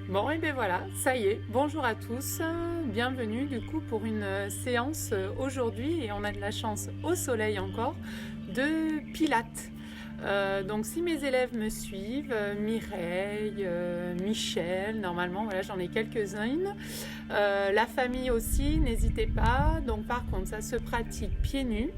Bon, et bien voilà, ça y est, bonjour à tous, bienvenue du coup pour une séance aujourd'hui, et on a de la chance au soleil encore, de Pilates. Donc si mes élèves me suivent, Mireille, Michel, normalement voilà j'en ai quelques-unes, la famille aussi, n'hésitez pas. Donc par contre ça se pratique pieds nus.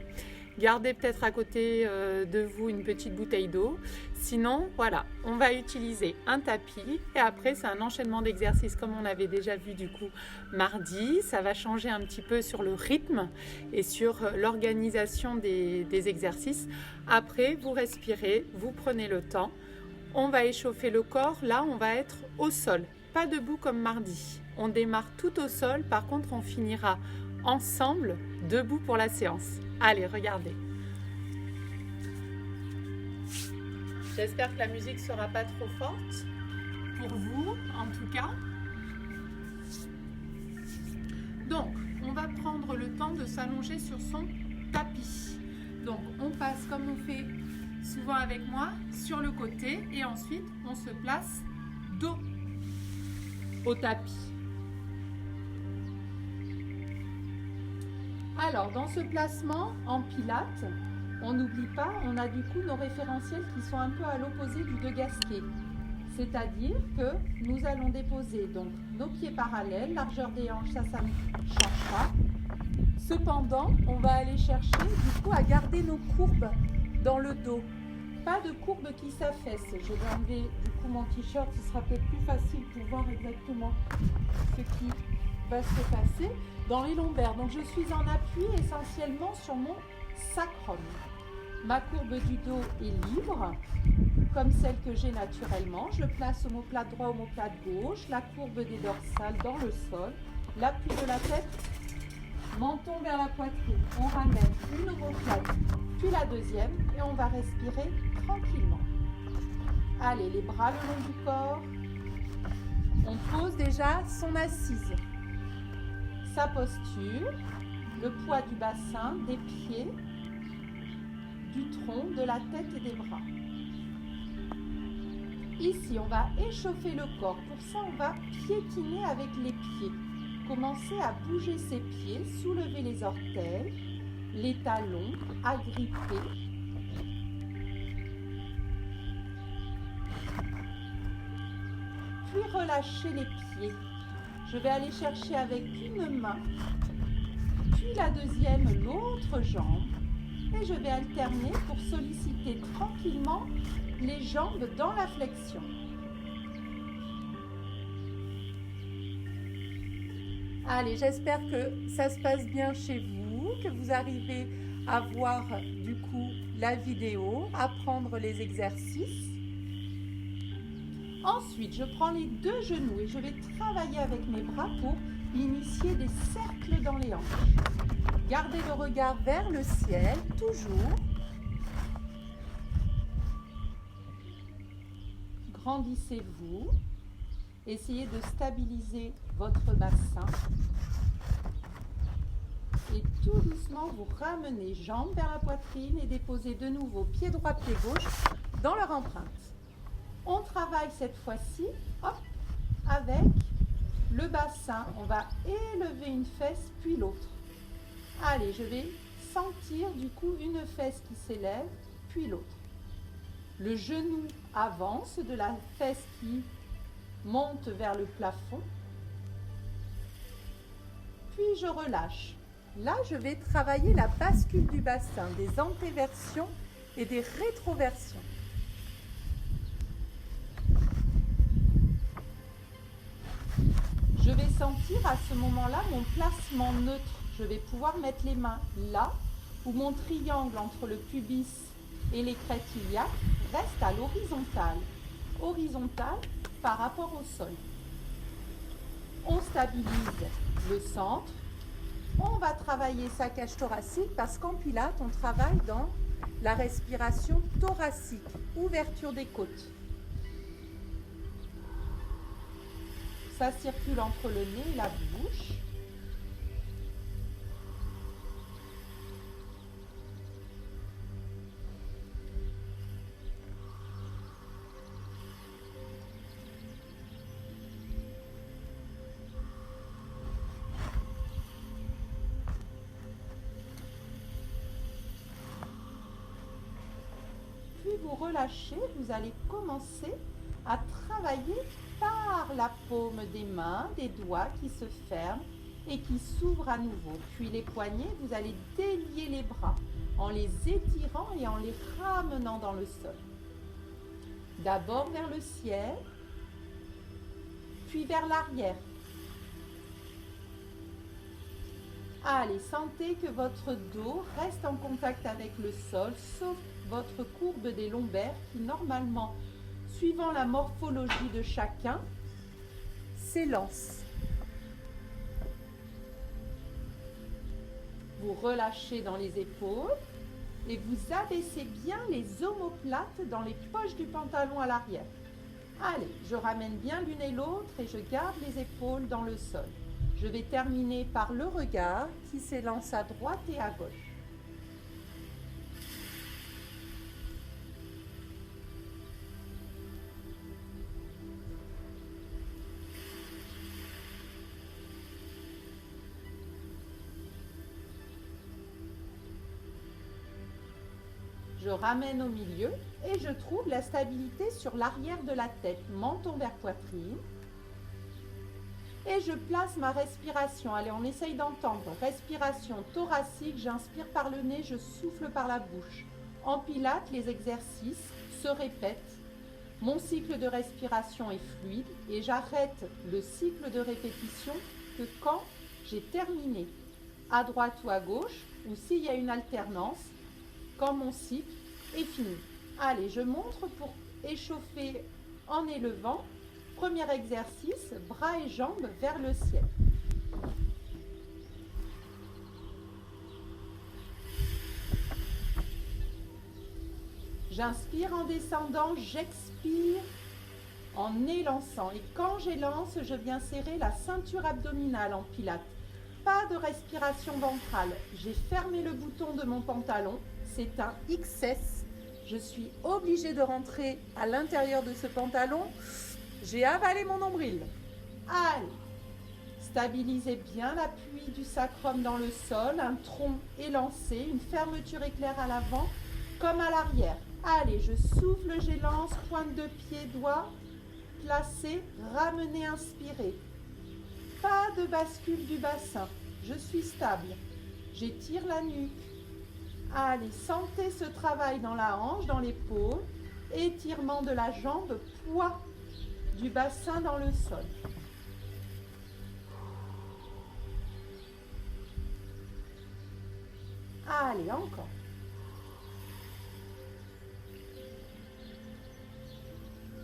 Gardez peut-être à côté de vous une petite bouteille d'eau. Sinon, voilà, on va utiliser un tapis et après c'est un enchaînement d'exercices comme on avait déjà vu du coup mardi. Ça va changer un petit peu sur le rythme et sur l'organisation des exercices. Après, vous respirez, vous prenez le temps. On va échauffer le corps. Là, on va être au sol, pas debout comme mardi. On démarre tout au sol. Par contre, on finira ensemble debout pour la séance. Allez, regardez. J'espère que la musique ne sera pas trop forte, pour vous en tout cas. Donc, on va prendre le temps de s'allonger sur son tapis. Donc, on passe comme on fait souvent avec moi, sur le côté et ensuite on se place dos au tapis. Alors, dans ce placement en pilates, on n'oublie pas, on a du coup nos référentiels qui sont un peu à l'opposé du de Gasquet. C'est-à-dire que nous allons déposer donc nos pieds parallèles, largeur des hanches, ça ne change pas. Cependant, on va aller chercher du coup à garder nos courbes dans le dos. Pas de courbes qui s'affaissent. Je vais enlever du coup mon t-shirt, ce sera peut-être plus facile pour voir exactement ce qui va se passer dans les lombaires. Donc je suis en appui essentiellement sur mon sacrum. Ma courbe du dos est libre, comme celle que j'ai naturellement. Je place omoplate droit, omoplate gauche, la courbe des dorsales dans le sol, l'appui de la tête, menton vers la poitrine. On ramène une omoplate, puis la deuxième, et on va respirer tranquillement. Allez, les bras le long du corps. On pose déjà son assise. Sa posture, le poids du bassin, des pieds, du tronc, de la tête et des bras. Ici, on va échauffer le corps. Pour ça, on va piétiner avec les pieds. Commencez à bouger ses pieds, soulever les orteils, les talons, agripper. Puis relâchez les pieds. Je vais aller chercher avec une main, puis la deuxième, l'autre jambe. Et je vais alterner pour solliciter tranquillement les jambes dans la flexion. Allez, j'espère que ça se passe bien chez vous, que vous arrivez à voir du coup la vidéo, à prendre les exercices. Ensuite, je prends les deux genoux et je vais travailler avec mes bras pour initier des cercles dans les hanches. Gardez le regard vers le ciel, toujours. Grandissez-vous. Essayez de stabiliser votre bassin. Et tout doucement, vous ramenez jambes vers la poitrine et déposez de nouveau pied droit, pied gauche dans leur empreinte. On travaille cette fois-ci avec le bassin. On va élever une fesse puis l'autre. Allez, je vais sentir du coup une fesse qui s'élève, puis l'autre. Le genou avance de la fesse qui monte vers le plafond. Puis je relâche. Là, je vais travailler la bascule du bassin, des antéversions et des rétroversions. Je vais sentir à ce moment-là mon placement neutre. Je vais pouvoir mettre les mains là, où mon triangle entre le pubis et les crêtes iliaques reste à l'horizontale. Horizontale par rapport au sol. On stabilise le centre. On va travailler sa cage thoracique parce qu'en pilates, on travaille dans la respiration thoracique, ouverture des côtes. Ça circule entre le nez et la bouche. vous relâchez, vous allez commencer à travailler par la paume des mains, des doigts qui se ferment et qui s'ouvrent à nouveau. Puis les poignets, vous allez délier les bras en les étirant et en les ramenant dans le sol. D'abord vers le ciel, puis vers l'arrière. Allez, sentez que votre dos reste en contact avec le sol, sauf votre courbe des lombaires qui, normalement, suivant la morphologie de chacun, s'élance. Vous relâchez dans les épaules et vous abaissez bien les omoplates dans les poches du pantalon à l'arrière. Allez, je ramène bien l'une et l'autre et je garde les épaules dans le sol. Je vais terminer par le regard qui s'élance à droite et à gauche. Je ramène au milieu et je trouve la stabilité sur l'arrière de la tête, menton vers poitrine. Et je place ma respiration. Allez, on essaye d'entendre. Respiration thoracique, j'inspire par le nez, je souffle par la bouche. En pilates, les exercices se répètent. Mon cycle de respiration est fluide et j'arrête le cycle de répétition que quand j'ai terminé, à droite ou à gauche, ou s'il y a une alternance, quand mon cycle est fini. Allez, je montre pour échauffer en élevant. Premier exercice, bras et jambes vers le ciel. J'inspire en descendant, j'expire en élançant. Et quand j'élance, je viens serrer la ceinture abdominale en pilates. Pas de respiration ventrale. J'ai fermé le bouton de mon pantalon. C'est un XS. Je suis obligée de rentrer à l'intérieur de ce pantalon. J'ai avalé mon nombril. Allez, stabilisez bien l'appui du sacrum dans le sol, un tronc élancé, une fermeture éclair à l'avant comme à l'arrière. Allez, je souffle, j'élance, pointe de pied, doigt, placé, ramenez, inspirez. Pas de bascule du bassin, je suis stable. J'étire la nuque. Allez, sentez ce travail dans la hanche, dans l'épaule, étirement de la jambe, poids du bassin dans le sol. Allez, encore.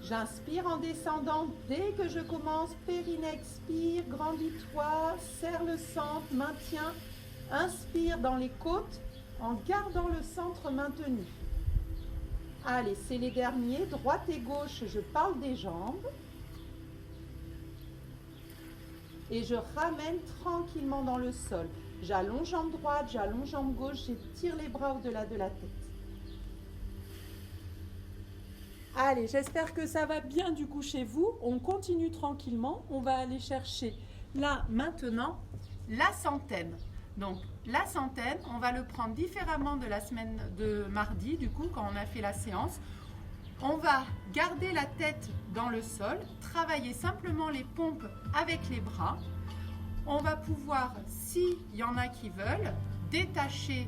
J'inspire en descendant. Dès que je commence, périnée expire, grandis-toi, serre le centre, maintiens. Inspire dans les côtes en gardant le centre maintenu. Allez, c'est les derniers, droite et gauche, je parle des jambes. Et je ramène tranquillement dans le sol. J'allonge jambe droite, j'allonge jambe gauche, j'étire les bras au-delà de la tête. Allez, j'espère que ça va bien du coup chez vous. On continue tranquillement. On va aller chercher là maintenant la centaine. Donc la centaine, on va le prendre différemment de la semaine de mardi, du coup, quand on a fait la séance. On va garder la tête dans le sol, travailler simplement les pompes avec les bras. On va pouvoir, s'il y en a qui veulent, détacher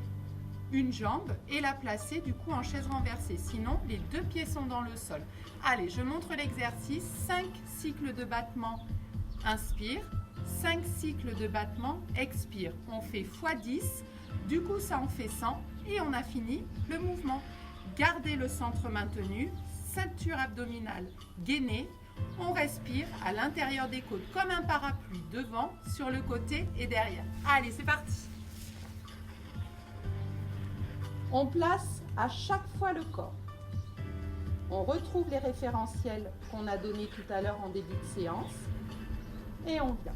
une jambe et la placer du coup en chaise renversée. Sinon, les deux pieds sont dans le sol. Allez, je montre l'exercice. 5 cycles de battement, inspire. 5 cycles de battement, expire. On fait x10, du coup ça en fait 100 et on a fini le mouvement. Gardez le centre maintenu, ceinture abdominale gainée. On respire à l'intérieur des côtes comme un parapluie devant, sur le côté et derrière. Allez, c'est parti. On place à chaque fois le corps. On retrouve les référentiels qu'on a donnés tout à l'heure en début de séance et on vient.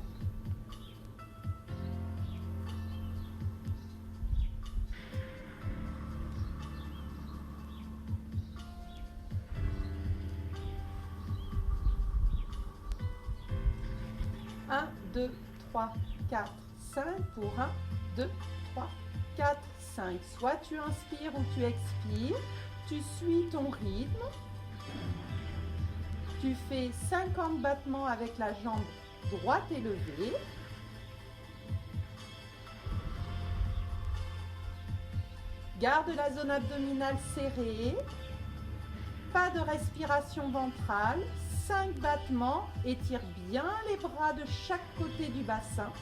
Un, 2, 3, 4, 5 pour 1, 2, 3, 4, 5. Soit tu inspires ou tu expires. Tu suis ton rythme. Tu fais 50 battements avec la jambe droite élevée. Garde la zone abdominale serrée. Pas de respiration ventrale. 5 battements. Étire bien les bras de chaque côté du bassin.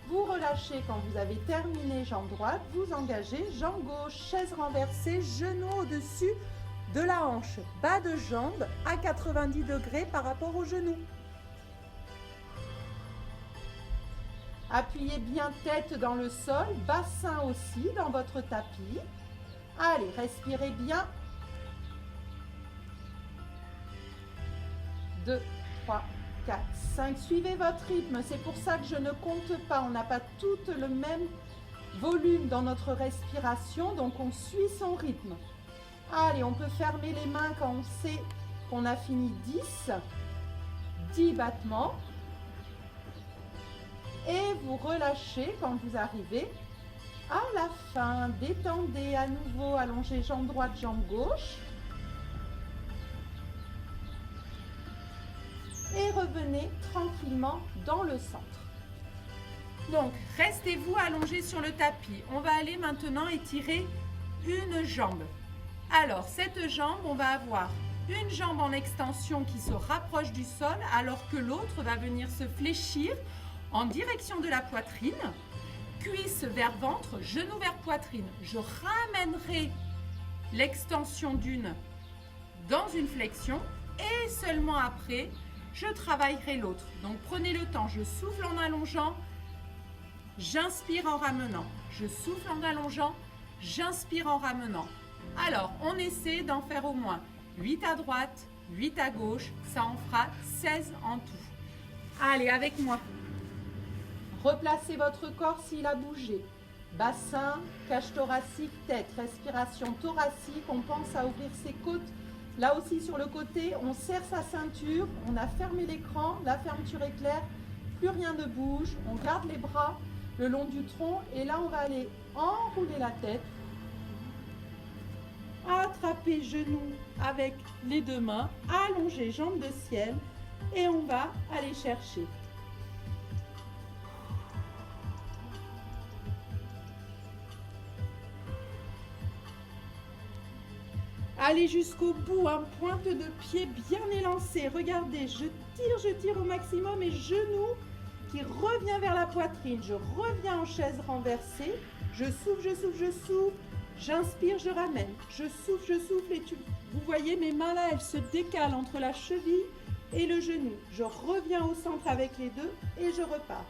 Vous relâchez quand vous avez terminé jambe droite. Vous engagez jambe gauche, chaise renversée, genou au-dessus de la hanche. Bas de jambe à 90 degrés par rapport au genou. Appuyez bien tête dans le sol, bassin aussi dans votre tapis. Allez, respirez bien. 2, 3, 4, 5. Suivez votre rythme. C'est pour ça que je ne compte pas. On n'a pas tout le même volume dans notre respiration, donc on suit son rythme. Allez, on peut fermer les mains quand on sait qu'on a fini 10 battements. Et vous relâchez quand vous arrivez à la fin. Détendez à nouveau, allongez jambe droite, jambe gauche. Et revenez tranquillement dans le centre. Donc, restez-vous allongé sur le tapis. On va aller maintenant étirer une jambe. Alors, cette jambe, on va avoir une jambe en extension qui se rapproche du sol alors que l'autre va venir se fléchir en direction de la poitrine, cuisse vers ventre, genou vers poitrine. Je ramènerai l'extension d'une dans une flexion et seulement après, je travaillerai l'autre. Donc prenez le temps, je souffle en allongeant, j'inspire en ramenant. Je souffle en allongeant, j'inspire en ramenant. Alors, on essaie d'en faire au moins 8 à droite, 8 à gauche, ça en fera 16 en tout. Allez, avec moi. Replacez votre corps s'il a bougé. Bassin, cage thoracique, tête, respiration thoracique. On pense à ouvrir ses côtes. Là aussi sur le côté, on serre sa ceinture. On a fermé l'écran. La fermeture est claire. Plus rien ne bouge. On garde les bras le long du tronc. Et là, on va aller enrouler la tête. Attraper genoux avec les deux mains. Allonger jambes de ciel. Et on va aller chercher. Allez jusqu'au bout, pointe de pied bien élancée. Regardez, je tire au maximum et genou qui revient vers la poitrine. Je reviens en chaise renversée. Je souffle. J'inspire, je ramène. Je souffle et vous voyez mes mains là, elles se décalent entre la cheville et le genou. Je reviens au centre avec les deux et je repars.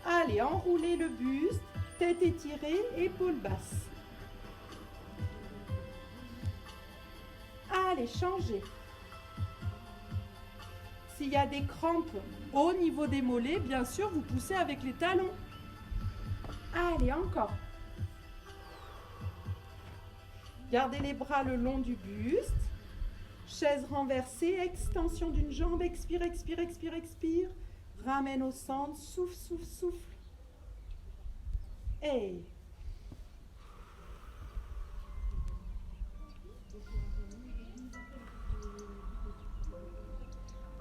Allez, enroulez le buste, tête étirée, épaules basses. Allez, changez. S'il y a des crampes au niveau des mollets, bien sûr, vous poussez avec les talons. Allez, encore. Gardez les bras le long du buste. Chaise renversée, extension d'une jambe. Expire. Ramène au centre. Souffle. Et...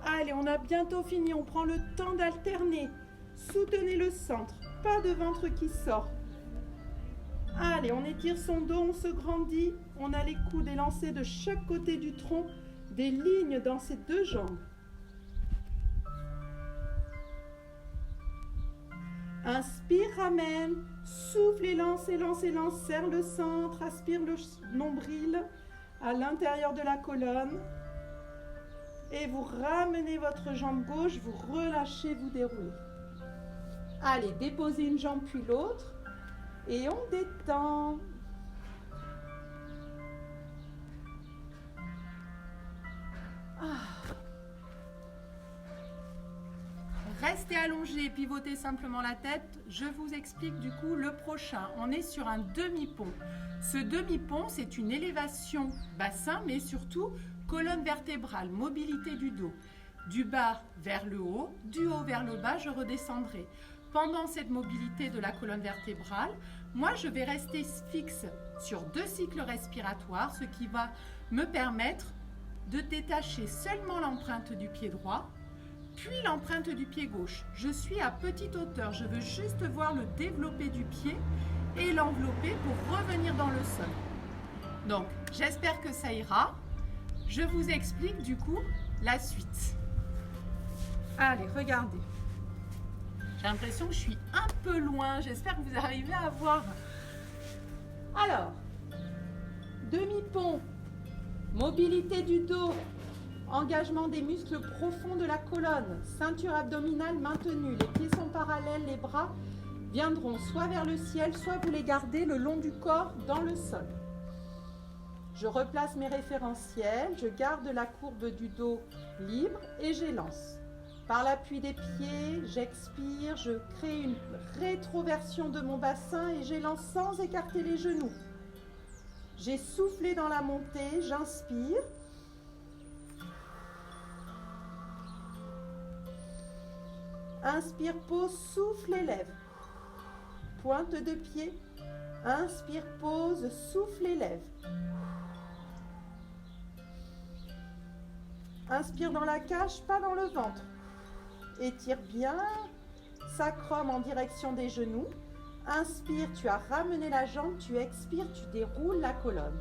Allez, on a bientôt fini. On prend le temps d'alterner. Soutenez le centre. Pas de ventre qui sort. Allez, on étire son dos, on se grandit. On a les coudes élancés de chaque côté du tronc. Des lignes dans ces deux jambes. Inspire, ramène. Souffle, élance. Serre le centre. Aspire le nombril à l'intérieur de la colonne. Et vous ramenez votre jambe gauche, vous relâchez, vous déroulez. Allez, déposez une jambe puis l'autre. Et on détend. Restez allongé, pivotez simplement la tête. Je vous explique du coup le prochain. On est sur un demi-pont. Ce demi-pont, c'est une élévation bassin, mais surtout colonne vertébrale, mobilité du dos. Du bas vers le haut, du haut vers le bas, je redescendrai. Pendant cette mobilité de la colonne vertébrale, moi je vais rester fixe sur 2 cycles respiratoires, ce qui va me permettre de détacher seulement l'empreinte du pied droit, puis l'empreinte du pied gauche. Je suis à petite hauteur, je veux juste voir le développé du pied et l'envelopper pour revenir dans le sol. Donc, j'espère que ça ira. Je vous explique du coup la suite. Allez, regardez. J'ai l'impression que je suis un peu loin. J'espère que vous arrivez à voir. Alors, demi-pont, mobilité du dos, engagement des muscles profonds de la colonne, ceinture abdominale maintenue, les pieds sont parallèles, les bras viendront soit vers le ciel, soit vous les gardez le long du corps dans le sol. Je replace mes référentiels, je garde la courbe du dos libre et j'élance. Par l'appui des pieds, j'expire, je crée une rétroversion de mon bassin et j'élance sans écarter les genoux. J'ai soufflé dans la montée, j'inspire. Inspire, pause, souffle et lève. Pointe de pied. Inspire, pause, souffle et lève. Inspire dans la cage, pas dans le ventre. Étire bien, sacrum en direction des genoux. Inspire, tu as ramené la jambe, tu expires, tu déroules la colonne.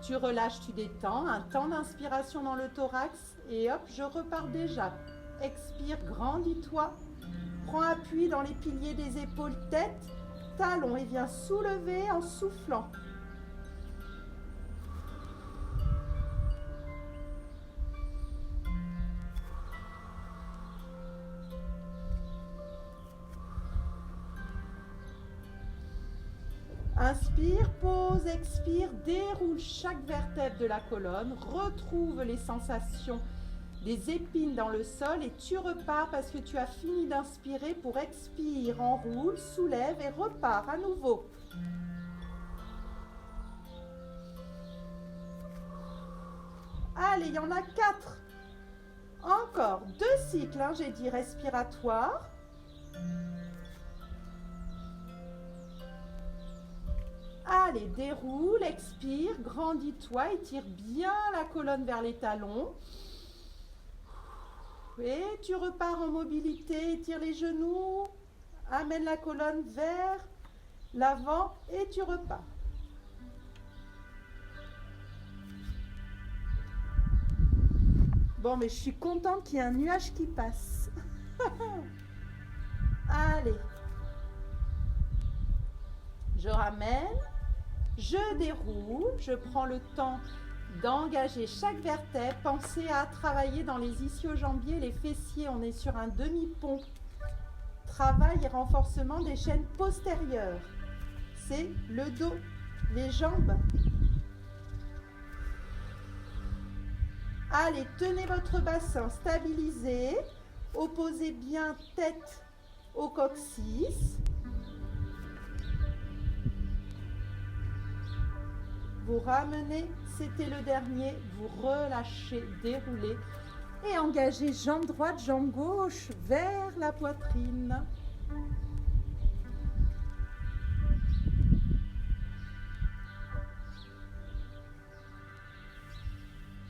Tu relâches, tu détends, un temps d'inspiration dans le thorax et hop, je repars déjà. Expire, grandis-toi. Prends appui dans les piliers des épaules, tête, talons et viens soulever en soufflant. Inspire, pause, expire, déroule chaque vertèbre de la colonne, retrouve les sensations des épines dans le sol et tu repars parce que tu as fini d'inspirer pour expire, enroule, soulève et repars à nouveau. Allez, il y en a 4. Encore 2 cycles, hein, j'ai dit respiratoire. Allez, déroule, expire, grandis-toi, étire bien la colonne vers les talons. Et tu repars en mobilité, étire les genoux, amène la colonne vers l'avant et tu repars. Bon, mais je suis contente qu'il y ait un nuage qui passe. Allez. Je ramène. Je déroule, je prends le temps d'engager chaque vertèbre. Pensez à travailler dans les ischio-jambiers, les fessiers. On est sur un demi-pont. Travail et renforcement des chaînes postérieures. C'est le dos, les jambes. Allez, tenez votre bassin stabilisé. Opposez bien tête au coccyx. Vous ramenez, c'était le dernier, vous relâchez, déroulez et engagez jambe droite, jambe gauche vers la poitrine.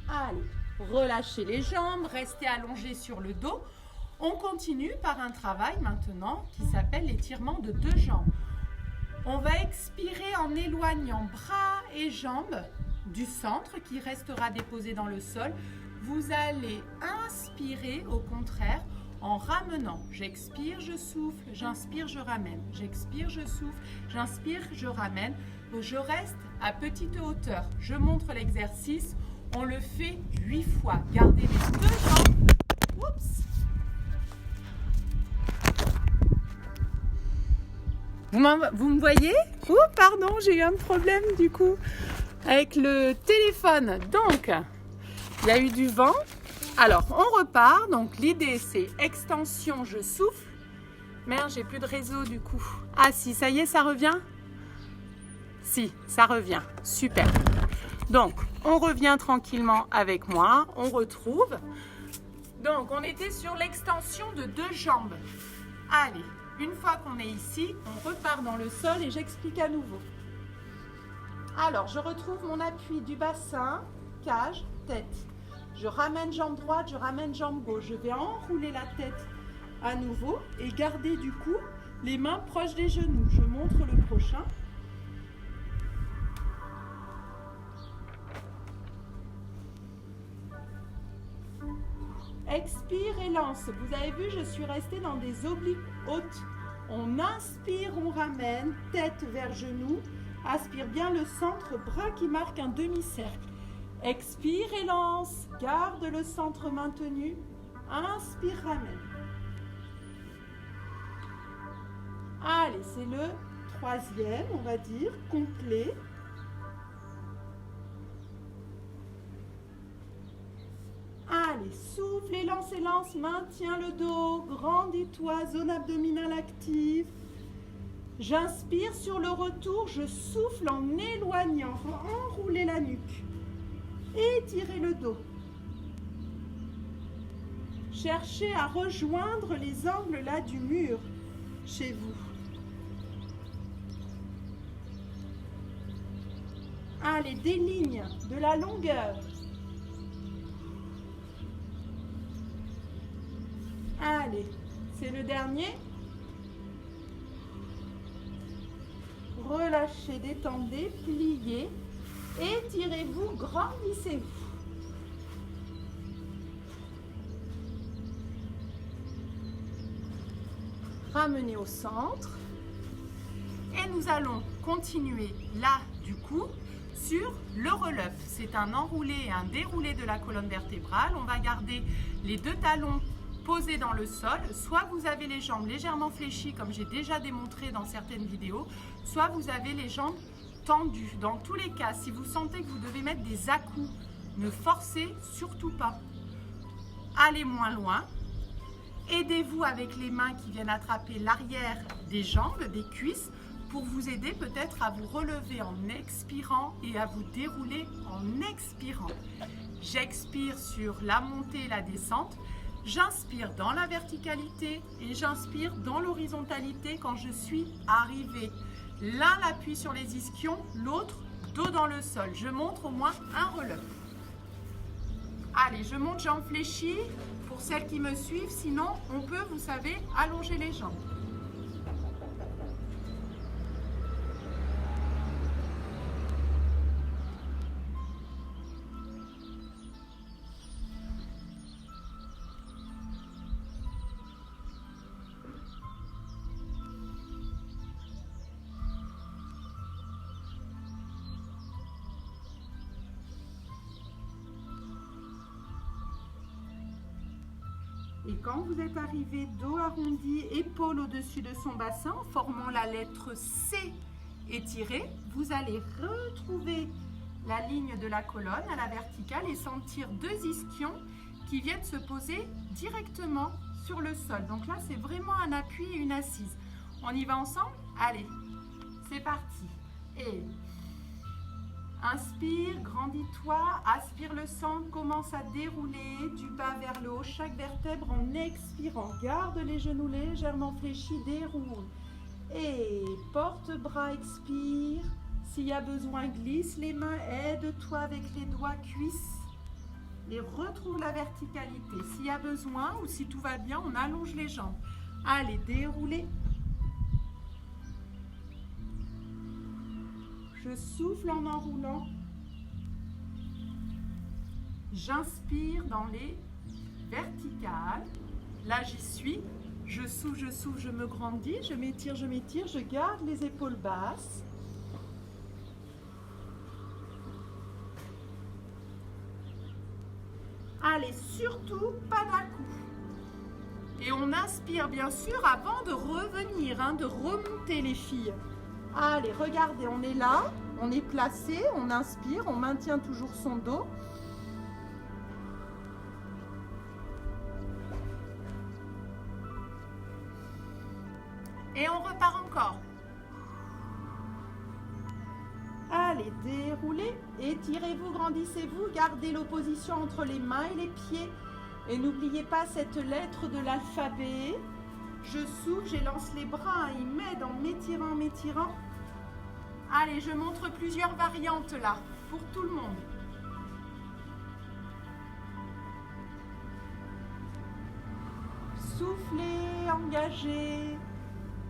Allez, relâchez les jambes, restez allongé sur le dos. On continue par un travail maintenant qui s'appelle l'étirement de 2 jambes. On va expirer en éloignant bras et jambes du centre qui restera déposé dans le sol. Vous allez inspirer au contraire en ramenant. J'expire, je souffle, j'inspire, je ramène. J'expire, je souffle, j'inspire, je ramène. Je reste à petite hauteur. Je montre l'exercice. On le fait 8 fois. Gardez les 2 jambes. Oups. Vous me voyez? Oh, pardon, j'ai eu un problème du coup avec le téléphone. Donc, il y a eu du vent. Alors, on repart. Donc, l'idée, c'est extension, je souffle. Merde, j'ai plus de réseau du coup. Ah si, ça y est, ça revient? Si, ça revient. Super. Donc, on revient tranquillement avec moi. On retrouve. Donc, on était sur l'extension de 2 jambes. Allez. Une fois qu'on est ici, on repart dans le sol et j'explique à nouveau. Alors, je retrouve mon appui du bassin, cage, tête. Je ramène jambe droite, je ramène jambe gauche. Je vais enrouler la tête à nouveau et garder du coup les mains proches des genoux. Je montre le prochain. Expire et lance. Vous avez vu, je suis restée dans des obliques hautes. On inspire, on ramène, tête vers genou. Aspire bien le centre, bras qui marque un demi-cercle. Expire et lance. Garde le centre maintenu. Inspire, ramène. Allez, c'est le troisième, on va dire, complet. Allez, souffle et lance, maintiens le dos, grandis-toi, zone abdominale active. J'inspire sur le retour, je souffle en éloignant, enroulez la nuque. Étirez le dos. Cherchez à rejoindre les angles là du mur chez vous. Allez, des lignes, de la longueur. Allez, c'est le dernier. Relâchez, détendez, pliez. Étirez-vous, grandissez-vous. Ramenez au centre. Et nous allons continuer là, du coup, sur le relève. C'est un enroulé et un déroulé de la colonne vertébrale. On va garder les deux talons posés dans le sol. Soit vous avez les jambes légèrement fléchies, comme j'ai déjà démontré dans certaines vidéos, soit vous avez les jambes tendues. Dans tous les cas, si vous sentez que vous devez mettre des à-coups, ne forcez surtout pas. Allez moins loin. Aidez-vous avec les mains qui viennent attraper l'arrière des jambes, des cuisses, pour vous aider peut-être à vous relever en expirant et à vous dérouler en expirant. J'expire sur la montée et la descente. J'inspire dans la verticalité et j'inspire dans l'horizontalité quand je suis arrivée. L'un l'appuie sur les ischions, l'autre dos dans le sol. Je montre au moins un relève. Allez, je monte jambes fléchies pour celles qui me suivent. Sinon, on peut, vous savez, allonger les jambes. Et quand vous êtes arrivé, dos arrondi, épaules au-dessus de son bassin, formant la lettre C étirée, vous allez retrouver la ligne de la colonne à la verticale et sentir deux ischions qui viennent se poser directement sur le sol. Donc là, c'est vraiment un appui et une assise. On y va ensemble? Allez, c'est parti. Et inspire, grandis-toi, aspire le centre, commence à dérouler du bas vers le haut, chaque vertèbre en expirant. Garde les genoux légèrement fléchis, déroule. Et porte-bras, expire. S'il y a besoin, glisse les mains, aide-toi avec les doigts, cuisses. Et retrouve la verticalité. S'il y a besoin ou si tout va bien, on allonge les jambes. Allez, déroulez. Je souffle en enroulant. J'inspire dans les verticales. Là, j'y suis. Je souffle, je me grandis. Je m'étire, je garde les épaules basses. Allez, surtout pas d'à-coups. Et on inspire bien sûr avant de revenir, de remonter les filles. Allez, regardez, on est là, on est placé, on inspire, on maintient toujours son dos. Et on repart encore. Allez, déroulez, étirez-vous, grandissez-vous, gardez l'opposition entre les mains et les pieds. Et n'oubliez pas cette lettre de l'alphabet. Je souffle, j'élance les bras, il m'aide en m'étirant. Allez, je montre plusieurs variantes là, pour tout le monde. Soufflez, engagez.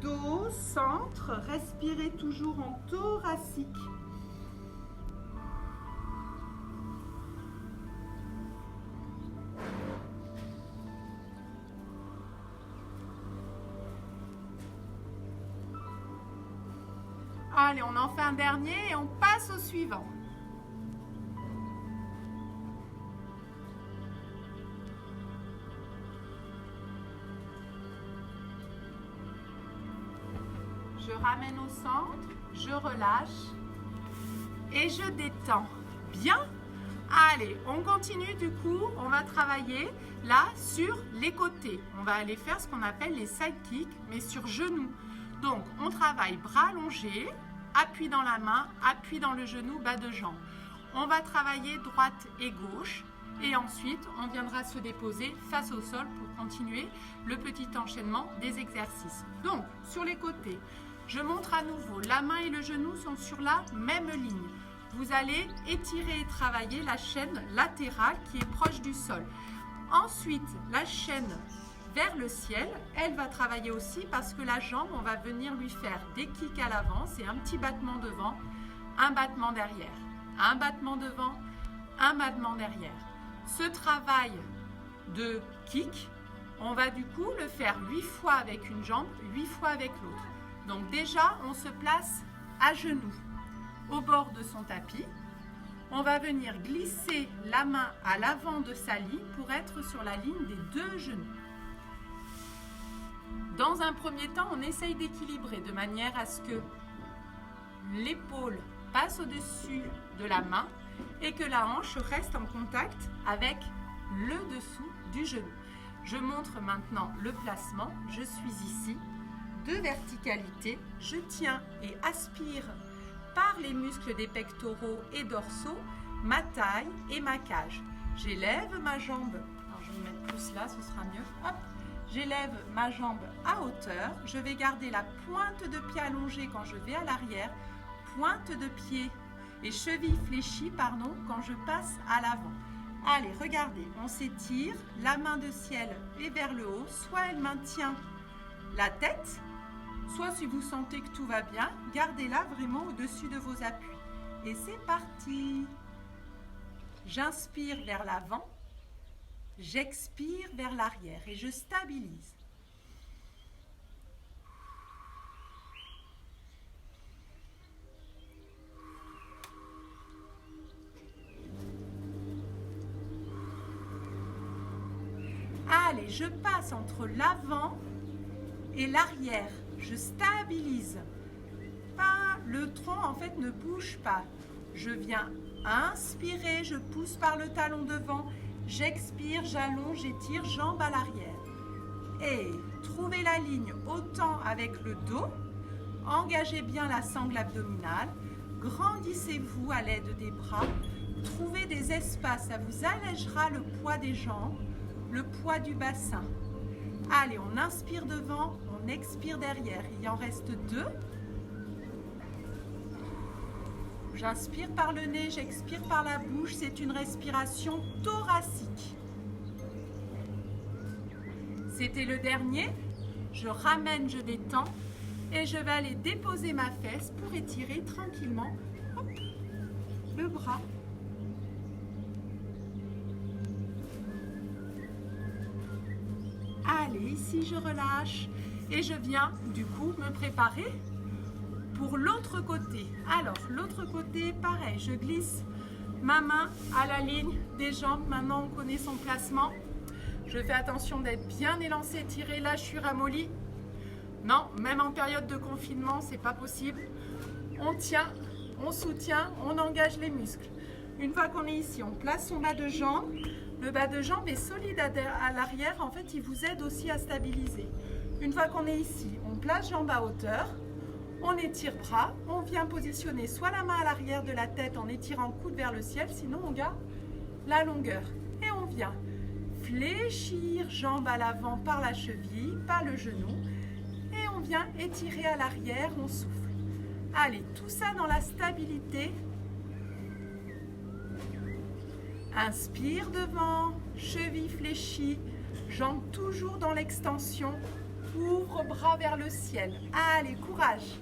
Dos, centre, respirez toujours en thoracique. Allez, on en fait un dernier et on passe au suivant. Je ramène au centre, je relâche et je détends. Bien? Allez, on continue du coup, on va travailler là sur les côtés. On va aller faire ce qu'on appelle les side kicks, mais sur genoux. Donc, on travaille bras allongés, appui dans la main, appui dans le genou, bas de jambe. On va travailler droite et gauche et ensuite, on viendra se déposer face au sol pour continuer le petit enchaînement des exercices. Donc, sur les côtés, je montre à nouveau, la main et le genou sont sur la même ligne. Vous allez étirer et travailler la chaîne latérale qui est proche du sol. Ensuite, la chaîne vers le ciel, elle va travailler aussi parce que la jambe, on va venir lui faire des kicks à l'avant, c'est un petit battement devant, un battement derrière, un battement devant, un battement derrière. Ce travail de kick, on va du coup le faire 8 fois avec une jambe, 8 fois avec l'autre. Donc déjà, on se place à genoux au bord de son tapis. On va venir glisser la main à l'avant de sa ligne pour être sur la ligne des deux genoux. Dans un premier temps, on essaye d'équilibrer de manière à ce que l'épaule passe au-dessus de la main et que la hanche reste en contact avec le dessous du genou. Je montre maintenant le placement. Je suis ici. De verticalité, je tiens et aspire par les muscles des pectoraux et dorsaux ma taille et ma cage. J'élève ma jambe, alors je vais me mettre plus là, ce sera mieux. Hop, j'élève ma jambe à hauteur, je vais garder la pointe de pied allongée quand je vais à l'arrière, pointe de pied et cheville fléchie, pardon, quand je passe à l'avant. Allez, regardez, on s'étire, la main de ciel est vers le haut, soit elle maintient la tête, soit si vous sentez que tout va bien, gardez-la vraiment au-dessus de vos appuis. Et c'est parti. J'inspire vers l'avant, j'expire vers l'arrière et je stabilise. Allez, je passe entre l'avant et l'arrière. Je stabilise. Pas, le tronc en fait ne bouge pas. Je viens inspirer, je pousse par le talon devant. J'expire, j'allonge, j'étire, jambe à l'arrière. Et trouvez la ligne autant avec le dos. Engagez bien la sangle abdominale. Grandissez-vous à l'aide des bras. Trouvez des espaces, ça vous allégera le poids des jambes, le poids du bassin. Allez, on inspire devant, on expire derrière. Il en reste 2. J'inspire par le nez, j'expire par la bouche. C'est une respiration thoracique. C'était le dernier. Je ramène, je détends. Et je vais aller déposer ma fesse pour étirer tranquillement hop, le bras. Allez, ici je relâche et je viens du coup me préparer pour l'autre côté. Alors, l'autre côté, pareil, je glisse ma main à la ligne des jambes. Maintenant, on connaît son placement. Je fais attention d'être bien élancé, tiré. Là, je suis ramollie. Non, même en période de confinement, c'est pas possible. On tient, on soutient, on engage les muscles. Une fois qu'on est ici, on place son bas de jambe. Le bas de jambe est solide à l'arrière. En fait, il vous aide aussi à stabiliser. Une fois qu'on est ici, on place jambe à hauteur. On étire bras. On vient positionner soit la main à l'arrière de la tête en étirant coude vers le ciel. Sinon, on garde la longueur. Et on vient fléchir jambe à l'avant par la cheville, par le genou. Et on vient étirer à l'arrière. On souffle. Allez, tout ça dans la stabilité. Inspire devant, cheville fléchie, jambes toujours dans l'extension. Ouvre bras vers le ciel. Allez, courage.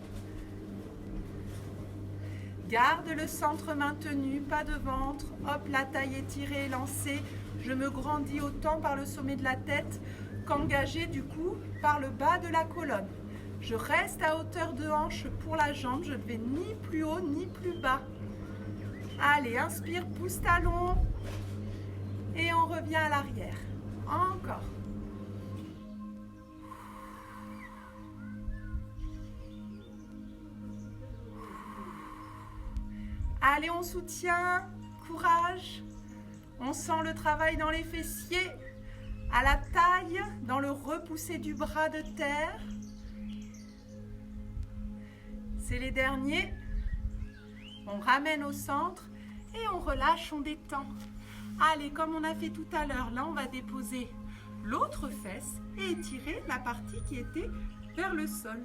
Garde le centre maintenu, pas de ventre. Hop, la taille étirée, lancée. Je me grandis autant par le sommet de la tête qu'engagé du coup par le bas de la colonne. Je reste à hauteur de hanche pour la jambe. Je ne vais ni plus haut ni plus bas. Allez, inspire, pousse talon. Et on revient à l'arrière. Encore. Allez, on soutient, courage. On sent le travail dans les fessiers, à la taille, dans le repousser du bras de terre. C'est les derniers. On ramène au centre et on relâche, on détend. Allez, comme on a fait tout à l'heure, là on va déposer l'autre fesse et étirer la partie qui était vers le sol.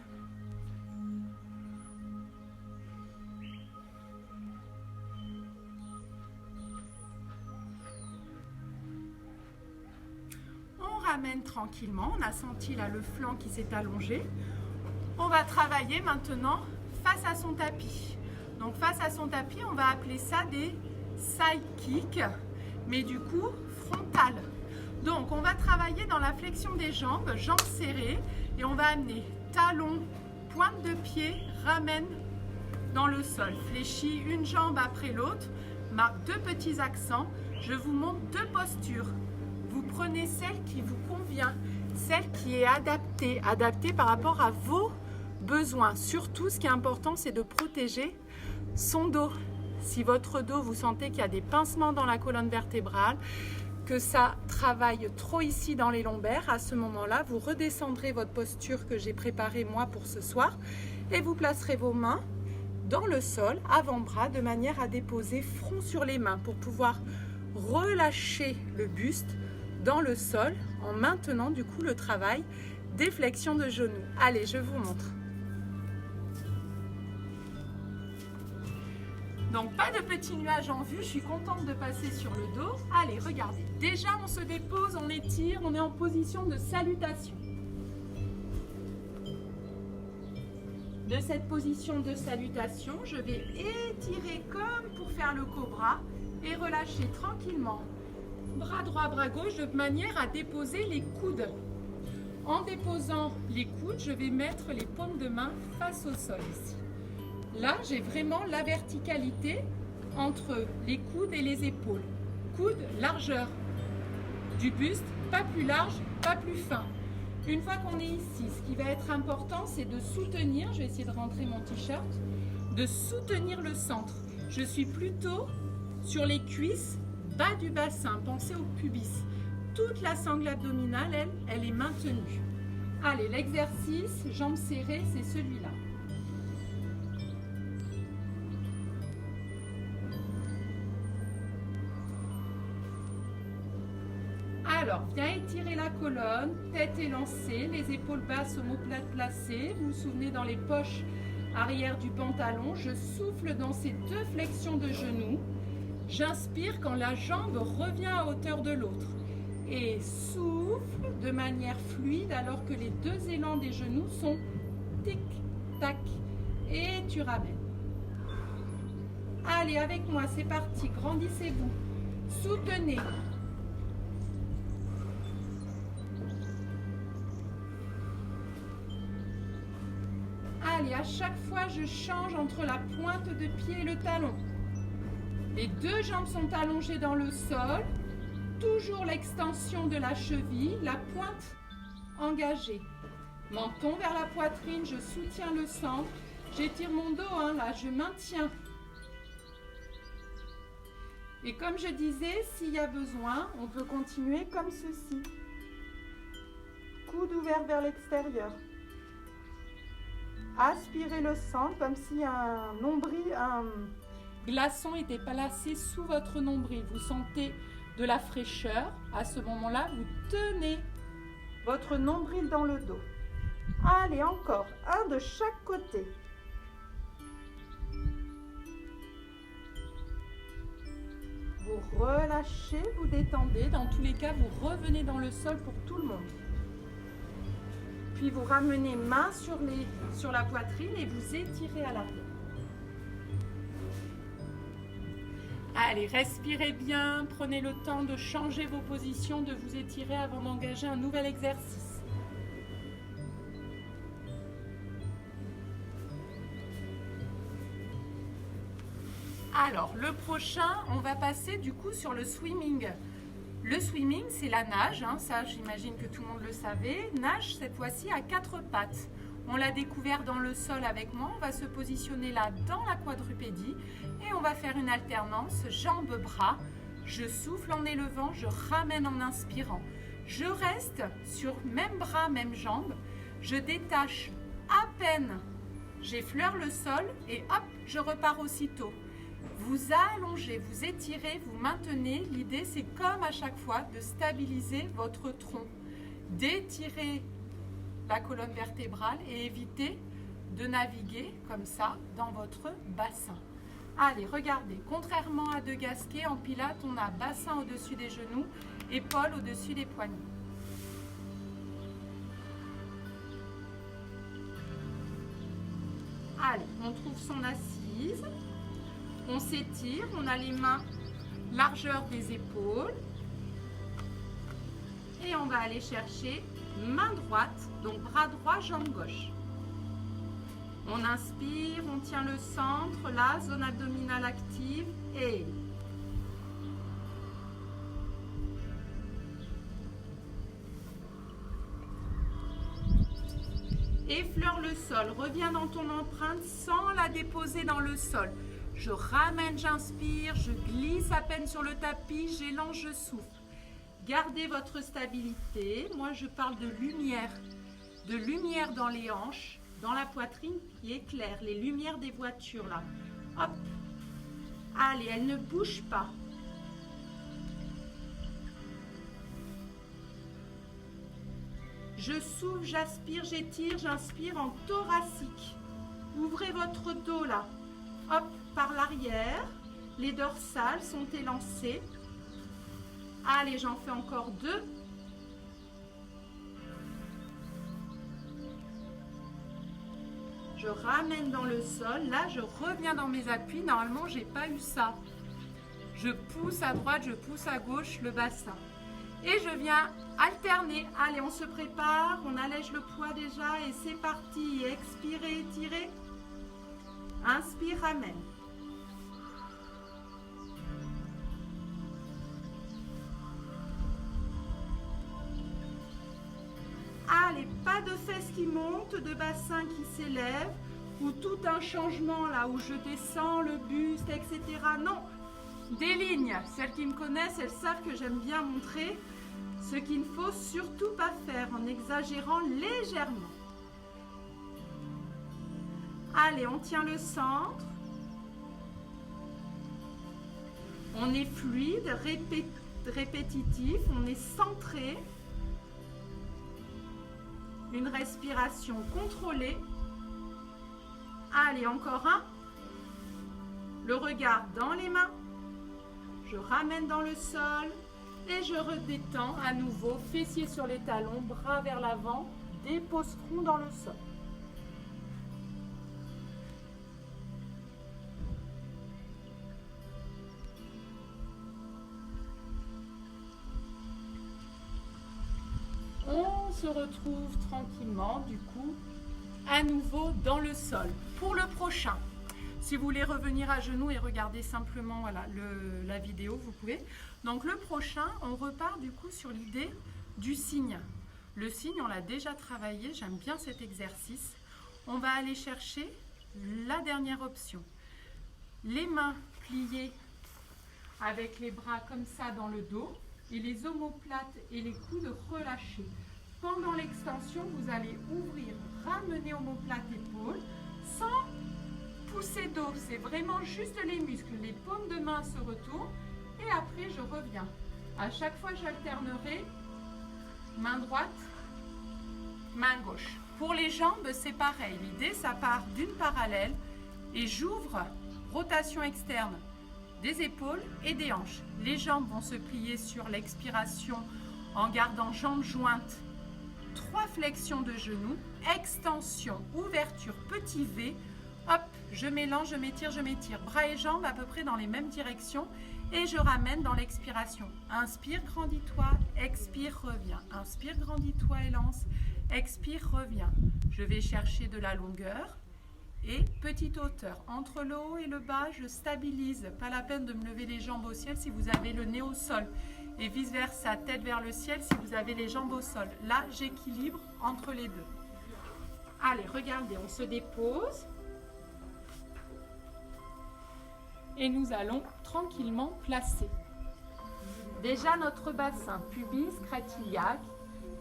Ramène tranquillement, on a senti là le flanc qui s'est allongé. On va travailler maintenant face à son tapis. Donc face à son tapis, on va appeler ça des side kicks, mais du coup frontal. Donc on va travailler dans la flexion des jambes, jambes serrées, et on va amener talon, pointe de pied, ramène dans le sol. Fléchis une jambe après l'autre, marque deux petits accents. Je vous montre deux postures. Vous prenez celle qui vous convient, celle qui est adaptée par rapport à vos besoins. Surtout, ce qui est important, c'est de protéger son dos. Si votre dos, vous sentez qu'il y a des pincements dans la colonne vertébrale, que ça travaille trop ici dans les lombaires, à ce moment-là, vous redescendrez votre posture que j'ai préparée moi pour ce soir et vous placerez vos mains dans le sol, avant-bras, de manière à déposer front sur les mains pour pouvoir relâcher le buste dans le sol en maintenant du coup le travail des flexions de genoux. Allez, je vous montre. Donc pas de petits nuages en vue, je suis contente de passer sur le dos. Allez, regardez, déjà on se dépose, on étire, on est en position de salutation. De cette position de salutation, je vais étirer comme pour faire le cobra et relâcher tranquillement. Bras droit, bras gauche, de manière à déposer les coudes. En déposant les coudes, je vais mettre les paumes de main face au sol ici. Là, j'ai vraiment la verticalité entre les coudes et les épaules. Coude, largeur du buste, pas plus large, pas plus fin. Une fois qu'on est ici, ce qui va être important, c'est de soutenir, je vais essayer de rentrer mon t-shirt, de soutenir le centre. Je suis plutôt sur les cuisses, bas du bassin, pensez au pubis. Toute la sangle abdominale, elle est maintenue. Allez, l'exercice, jambes serrées, c'est celui-là. Alors, viens étirer la colonne, tête élancée, les épaules basses, omoplates placées. Vous vous souvenez dans les poches arrière du pantalon. Je souffle dans ces deux flexions de genoux. J'inspire quand la jambe revient à hauteur de l'autre. Et souffle de manière fluide alors que les deux élans des genoux sont tic-tac. Et tu ramènes. Allez, avec moi, c'est parti. Grandissez-vous. Soutenez. Allez, à chaque fois, je change entre la pointe de pied et le talon. Les deux jambes sont allongées dans le sol. Toujours l'extension de la cheville, la pointe engagée. Menton vers la poitrine, je soutiens le centre. J'étire mon dos, là, je maintiens. Et comme je disais, s'il y a besoin, on peut continuer comme ceci. Coude ouvert vers l'extérieur. Aspirez le centre comme si un glaçon était placé sous votre nombril. Vous sentez de la fraîcheur. À ce moment-là, vous tenez votre nombril dans le dos. Allez, encore. Un de chaque côté. vous relâchez, vous détendez. Dans tous les cas, vous revenez dans le sol pour tout le monde. Puis vous ramenez main sur la poitrine et vous étirez à l'arrière. Allez, respirez bien, prenez le temps de changer vos positions, de vous étirer avant d'engager un nouvel exercice. Alors, le prochain, on va passer du coup sur le swimming. Le swimming, c'est la nage, hein, ça j'imagine que tout le monde le savait. Nage cette fois-ci à 4 pattes. On l'a découvert dans le sol avec moi, on va se positionner là dans la quadrupédie et on va faire une alternance jambes-bras. Je souffle en élevant, je ramène en inspirant. Je reste sur même bras, même jambes. Je détache à peine, j'effleure le sol et hop, je repars aussitôt. Vous allongez, vous étirez, vous maintenez. L'idée, c'est comme à chaque fois de stabiliser votre tronc, d'étirer la colonne vertébrale et éviter de naviguer comme ça dans votre bassin. Allez, regardez, contrairement à De Gasquet, en pilates, on a bassin au-dessus des genoux, épaules au-dessus des poignets. Allez, on trouve son assise. On s'étire, on a les mains largeur des épaules. Et on va aller chercher main droite, donc bras droit, jambe gauche. On inspire, on tient le centre, la zone abdominale active et... Effleure le sol, reviens dans ton empreinte sans la déposer dans le sol. Je ramène, j'inspire, je glisse à peine sur le tapis, j'élance, je souffle. Gardez votre stabilité. Moi, je parle de lumière dans les hanches, dans la poitrine qui éclaire, les lumières des voitures là. Hop. Allez, elle ne bouge pas. Je souffle, j'aspire, j'étire, j'inspire en thoracique. Ouvrez votre dos là. Hop, par l'arrière. Les dorsales sont élancées. Allez, j'en fais encore 2. Je ramène dans le sol. Là, je reviens dans mes appuis. Normalement, je n'ai pas eu ça. Je pousse à droite, je pousse à gauche le bassin. Et je viens alterner. Allez, on se prépare. On allège le poids déjà. Et c'est parti. Expirez, étirez. Inspire, ramène. Allez, pas de fesses qui montent, de bassin qui s'élève, ou tout un changement là où je descends le buste, etc. Non, des lignes. Celles qui me connaissent, elles savent que j'aime bien montrer ce qu'il ne faut surtout pas faire en exagérant légèrement. Allez, on tient le centre. On est fluide, répétitif, on est centré. Une respiration contrôlée. Allez, encore un. Le regard dans les mains. Je ramène dans le sol et je redétends à nouveau. Fessiers sur les talons, bras vers l'avant, dépose front dans le sol. On se retrouve tranquillement, du coup, à nouveau dans le sol. Pour le prochain, si vous voulez revenir à genoux et regarder simplement voilà, la vidéo, vous pouvez. Donc le prochain, on repart du coup sur l'idée du signe. Le signe, on l'a déjà travaillé, j'aime bien cet exercice. On va aller chercher la dernière option. Les mains pliées avec les bras comme ça dans le dos. Et les omoplates et les coudes relâchés. Pendant l'extension, vous allez ouvrir, ramener omoplate épaule sans pousser dos. C'est vraiment juste les muscles. Les paumes de main se retournent et après je reviens. À chaque fois, j'alternerai main droite, main gauche. Pour les jambes, c'est pareil. L'idée, ça part d'une parallèle et j'ouvre, rotation externe, des épaules et des hanches. Les jambes vont se plier sur l'expiration en gardant jambes jointes. 3 flexions de genoux, extension, ouverture, petit V. Hop, je mélange, je m'étire, je m'étire. Bras et jambes à peu près dans les mêmes directions et je ramène dans l'expiration. Inspire, grandis-toi, expire, reviens. Inspire, grandis-toi et lance. Expire, reviens. Je vais chercher de la longueur et petite hauteur. Entre le haut et le bas, je stabilise. Pas la peine de me lever les jambes au ciel si vous avez le nez au sol. Et vice versa, tête vers le ciel si vous avez les jambes au sol. Là, j'équilibre entre les deux. Allez, regardez, on se dépose. Et nous allons tranquillement placer. Déjà notre bassin, pubis, crête iliaque.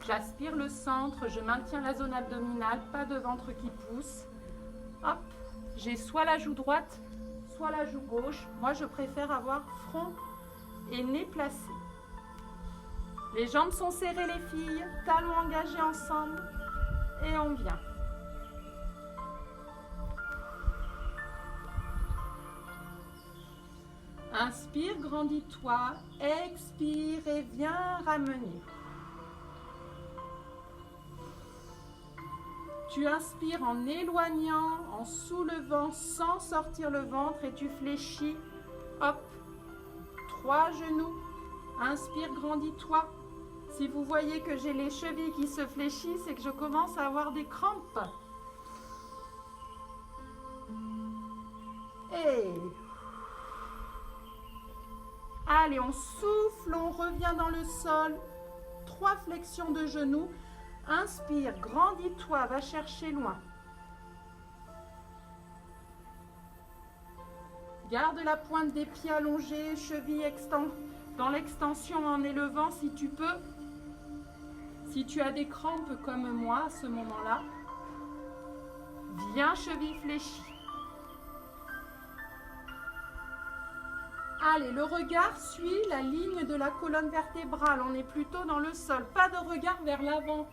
J'aspire le centre, je maintiens la zone abdominale, pas de ventre qui pousse. Hop, j'ai soit la joue droite, soit la joue gauche. Moi, je préfère avoir front et nez placés. Les jambes sont serrées, les filles, talons engagés ensemble et on vient. Inspire, grandis-toi, expire et viens ramener. Tu inspires en éloignant, en soulevant sans sortir le ventre et tu fléchis. Hop, 3 genoux. Inspire, grandis-toi. Si vous voyez que j'ai les chevilles qui se fléchissent, c'est que je commence à avoir des crampes. Et allez, on souffle, on revient dans le sol. 3 flexions de genoux. Inspire, grandis-toi, va chercher loin. Garde la pointe des pieds allongés, cheville dans l'extension en élevant si tu peux. Si tu as des crampes comme moi à ce moment-là, viens cheville fléchie. Allez, le regard suit la ligne de la colonne vertébrale. On est plutôt dans le sol. Pas de regard vers l'avant.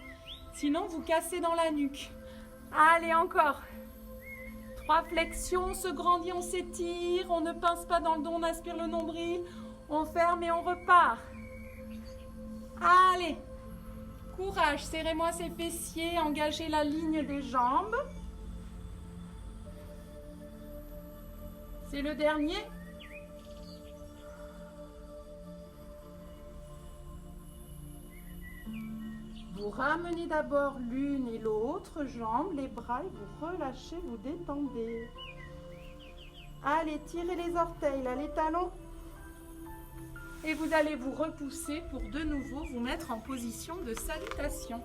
Sinon, vous cassez dans la nuque. Allez, encore. 3 flexions, on se grandit, on s'étire. On ne pince pas dans le dos, on aspire le nombril. On ferme et on repart. Allez. Courage, serrez-moi ces fessiers. Engagez la ligne des jambes. C'est le dernier. Vous ramenez d'abord l'une et l'autre jambe, les bras, et vous relâchez, vous détendez. Allez, tirez les orteils, là, les talons. Et vous allez vous repousser pour de nouveau vous mettre en position de salutation.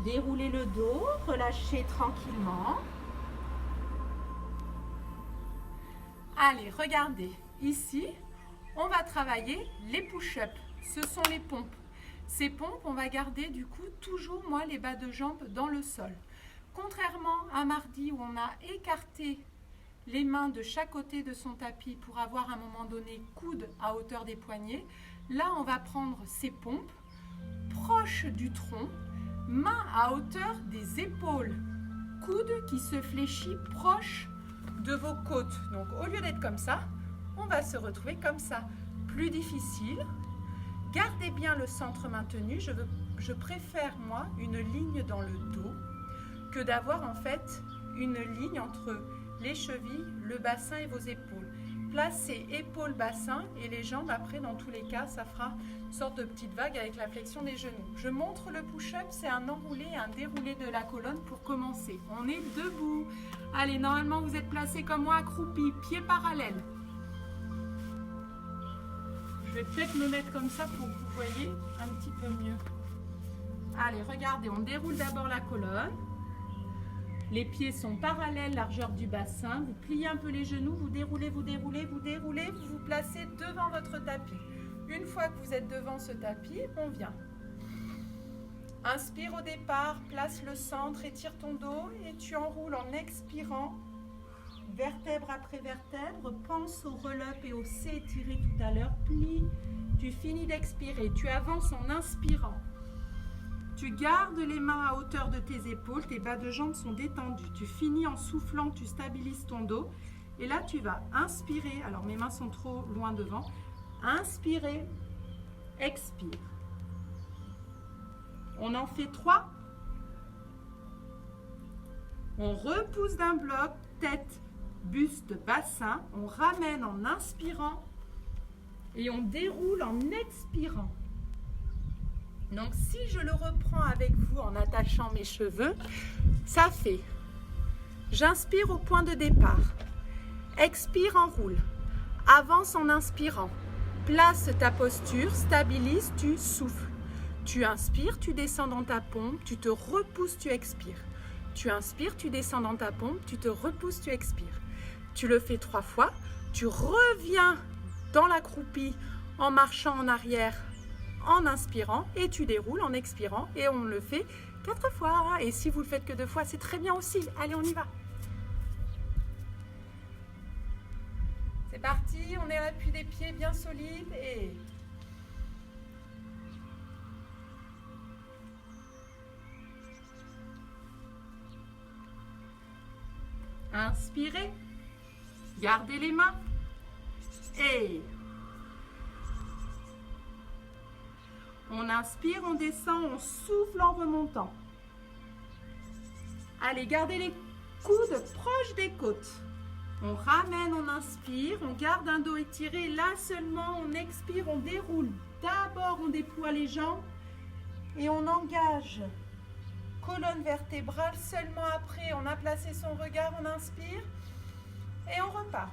Déroulez le dos, relâchez tranquillement. Allez, regardez, ici, on va travailler les push-ups. Ce sont les pompes. Ces pompes, on va garder du coup toujours, moi, les bas de jambes dans le sol. Contrairement à mardi où on a écarté les mains de chaque côté de son tapis pour avoir à un moment donné coude à hauteur des poignets, là, on va prendre ces pompes proches du tronc, main à hauteur des épaules, coude qui se fléchit proche de vos côtes. Donc au lieu d'être comme ça, on va se retrouver comme ça. Plus difficile. Gardez bien le centre maintenu. Je préfère moi une ligne dans le dos que d'avoir en fait une ligne entre les chevilles, le bassin et vos épaules. Placez épaules, bassin et les jambes après dans tous les cas ça fera une sorte de petite vague avec la flexion des genoux. Je montre le push-up, c'est un enroulé et un déroulé de la colonne pour commencer. On est debout. Allez, normalement vous êtes placé comme moi accroupi, pieds parallèles. Je vais peut-être me mettre comme ça pour que vous voyez un petit peu mieux. Allez, regardez, on déroule d'abord la colonne. Les pieds sont parallèles, largeur du bassin. Vous pliez un peu les genoux, vous déroulez, vous déroulez, vous déroulez. Vous vous placez devant votre tapis. Une fois que vous êtes devant ce tapis, on vient. Inspire au départ, place le centre, étire ton dos et tu enroules en expirant vertèbre après vertèbre. Pense au roll-up et au C étiré tout à l'heure. Plie. Tu finis d'expirer. Tu avances en inspirant. Tu gardes les mains à hauteur de tes épaules. Tes bas de jambes sont détendus. Tu finis en soufflant. Tu stabilises ton dos. Et là, tu vas inspirer. Alors, mes mains sont trop loin devant. Inspirer. Expire. On en fait 3. On repousse d'un bloc, tête, buste, bassin. On ramène en inspirant et on déroule en expirant. Donc, si je le reprends avec vous en attachant mes cheveux, ça fait. J'inspire au point de départ. Expire, enroule. Avance en inspirant. Place ta posture, stabilise, tu souffles. Tu inspires, tu descends dans ta pompe, tu te repousses, tu expires. Tu inspires, tu descends dans ta pompe, tu te repousses, tu expires. Tu le fais 3 fois, tu reviens dans l'accroupi en marchant en arrière, en inspirant et tu déroules en expirant et on le fait 4 fois. Et si vous le faites que 2 fois, c'est très bien aussi. Allez, on y va. C'est parti, on est à l'appui des pieds bien solide et... Inspirez, gardez les mains et on inspire, on descend, on souffle en remontant. Allez, gardez les coudes proches des côtes. On ramène, on inspire, on garde un dos étiré. Là seulement, on expire, on déroule. D'abord, on déploie les jambes et on engage. Colonne vertébrale, seulement après, on a placé son regard, on inspire et on repart.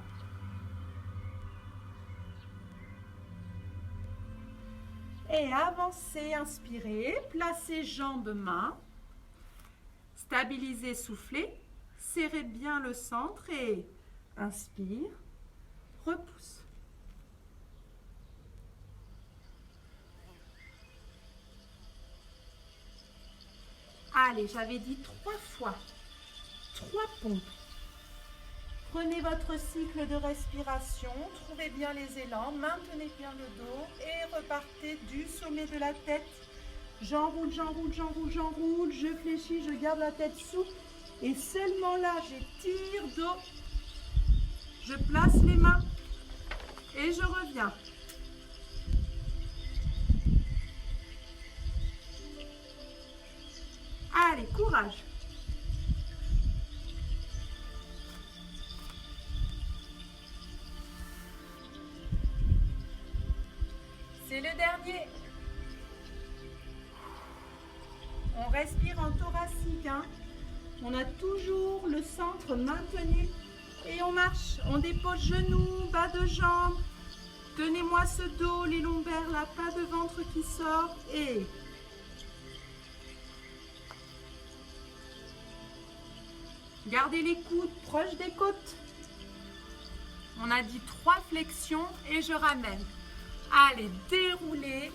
Et avancez, inspirez, placez jambes, mains, stabilisez, soufflez, serrez bien le centre et inspire, repousse. Allez, j'avais dit 3 fois, 3 pompes. Prenez votre cycle de respiration, trouvez bien les élans, maintenez bien le dos et repartez du sommet de la tête. J'enroule, j'enroule, j'enroule, j'enroule, je fléchis, je garde la tête souple et seulement là, j'étire dos. Je place les mains et je reviens. Allez, courage. C'est le dernier. On respire en thoracique. On a toujours le centre maintenu. Et on marche. On dépose genoux, bas de jambes. Tenez-moi ce dos, les lombaires, là, pas de ventre qui sort. Et... gardez les coudes proches des côtes. On a dit 3 flexions et je ramène. Allez, déroulez.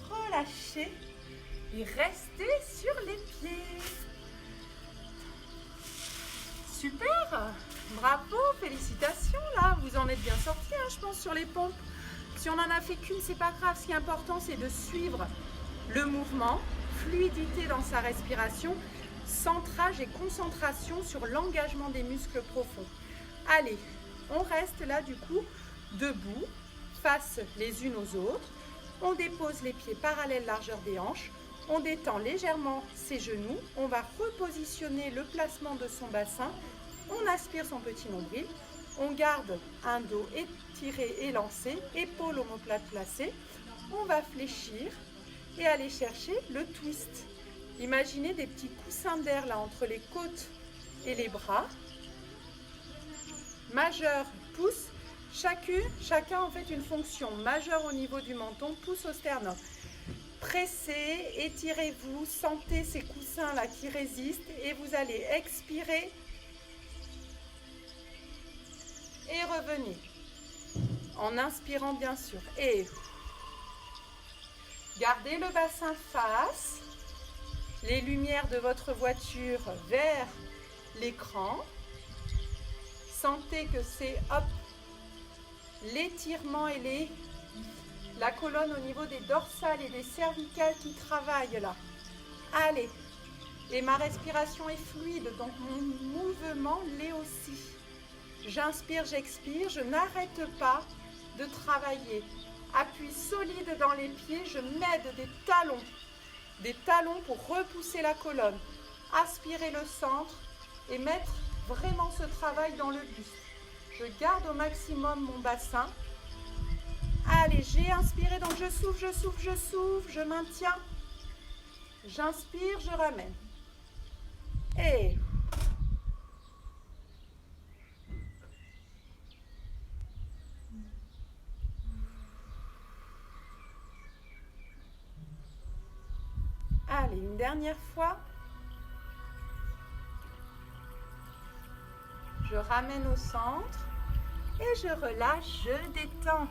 Relâchez et restez sur les pieds. Super. Bravo, félicitations là. Vous en êtes bien sortis, je pense, sur les pompes. Si on n'en a fait qu'une, c'est pas grave. Ce qui est important, c'est de suivre le mouvement, fluidité dans sa respiration, centrage et concentration sur l'engagement des muscles profonds. Allez, on reste là du coup debout, face les unes aux autres. On dépose les pieds parallèles largeur des hanches. On détend légèrement ses genoux. On va repositionner le placement de son bassin. On aspire son petit nombril. On garde un dos étiré et lancé, épaules omoplates placées. On va fléchir et aller chercher le twist. Imaginez des petits coussins d'air là entre les côtes et les bras. Majeur, pouce. Chacun en fait une fonction. Majeur au niveau du menton, pouce au sternum. Pressez, étirez-vous, sentez ces coussins là qui résistent et vous allez expirer et revenez. En inspirant bien sûr. Et gardez le bassin face, les lumières de votre voiture vers l'écran. Sentez que c'est hop, l'étirement et la colonne au niveau des dorsales et des cervicales qui travaillent là. Allez, et ma respiration est fluide, donc mon mouvement l'est aussi. J'inspire, j'expire, je n'arrête pas de travailler. Appui solide dans les pieds, je m'aide des talons pour repousser la colonne. Aspirer le centre et mettre vraiment ce travail dans le buste. Je garde au maximum mon bassin. Allez, j'ai inspiré, donc je souffle, je souffle, je souffle, je maintiens. J'inspire, je ramène. Et allez, une dernière fois. Je ramène au centre et je relâche, je détends.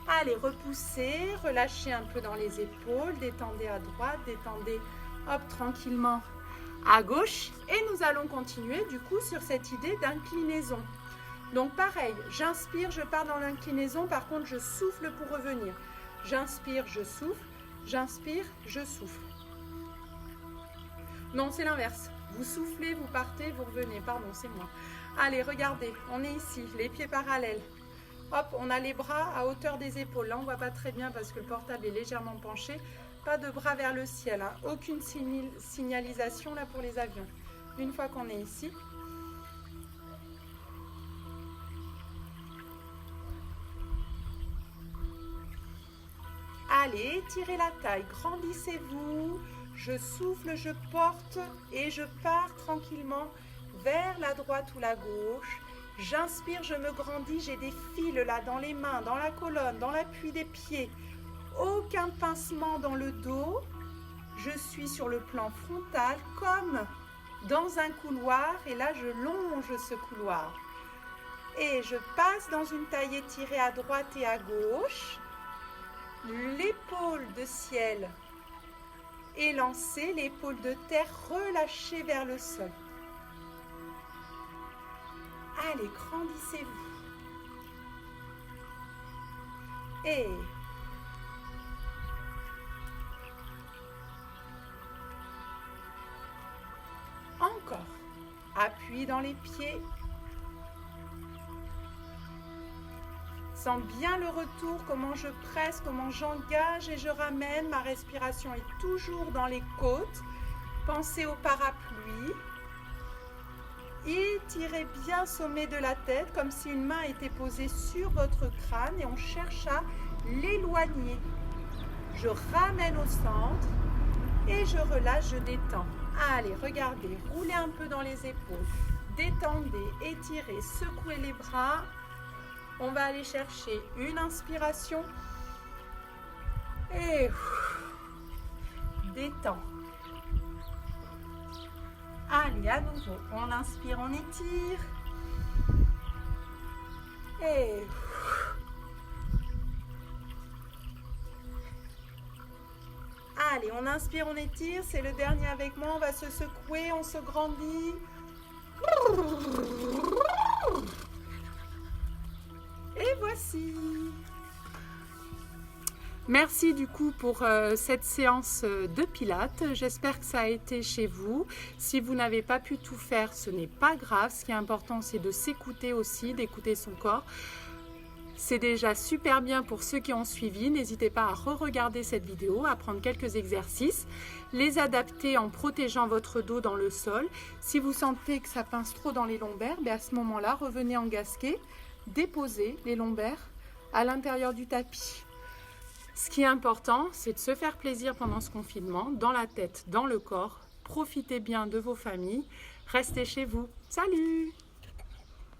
Allez, repoussez, relâchez un peu dans les épaules, détendez à droite, détendez hop, tranquillement à gauche. Et nous allons continuer du coup sur cette idée d'inclinaison. Donc pareil, j'inspire, je pars dans l'inclinaison, par contre je souffle pour revenir. J'inspire, je souffle, j'inspire, je souffle. Non, c'est l'inverse. Vous soufflez, vous partez, vous revenez. Pardon, c'est moi. Allez, regardez, on est ici, les pieds parallèles. Hop, on a les bras à hauteur des épaules. Là, on ne voit pas très bien parce que le portable est légèrement penché. Pas de bras vers le ciel, hein. Aucune signalisation là pour les avions. Une fois qu'on est ici. Allez, étirez la taille, grandissez-vous. Je souffle, je porte et je pars tranquillement vers la droite ou la gauche. J'inspire, je me grandis, j'ai des fils là dans les mains, dans la colonne, dans l'appui des pieds. Aucun pincement dans le dos. Je suis sur le plan frontal comme dans un couloir et là je longe ce couloir. Et je passe dans une taille étirée à droite et à gauche. L'épaule de ciel élancée, l'épaule de terre relâchée vers le sol. Allez, grandissez-vous. Et encore. Appui dans les pieds. Sens bien le retour, comment je presse, comment j'engage et je ramène. Ma respiration est toujours dans les côtes. Pensez au parapluie. Étirez bien sommet de la tête comme si une main était posée sur votre crâne et on cherche à l'éloigner. Je ramène au centre et je relâche, je détends. Allez, regardez, roulez un peu dans les épaules. Détendez, étirez, secouez les bras. On va aller chercher une inspiration et détend. Allez, à nouveau, on inspire, on étire. Et allez, on inspire, on étire. C'est le dernier avec moi. On va se secouer, on se grandit. Et voici. Merci du coup pour cette séance de pilates. J'espère que ça a été chez vous. Si vous n'avez pas pu tout faire, ce n'est pas grave. Ce qui est important, c'est de s'écouter aussi, d'écouter son corps. C'est déjà super bien pour ceux qui ont suivi. N'hésitez pas à re-regarder cette vidéo, à prendre quelques exercices, les adapter en protégeant votre dos dans le sol. Si vous sentez que ça pince trop dans les lombaires, à ce moment-là, revenez en gasquet, déposez les lombaires à l'intérieur du tapis. Ce qui est important, c'est de se faire plaisir pendant ce confinement, dans la tête, dans le corps. Profitez bien de vos familles. Restez chez vous. Salut!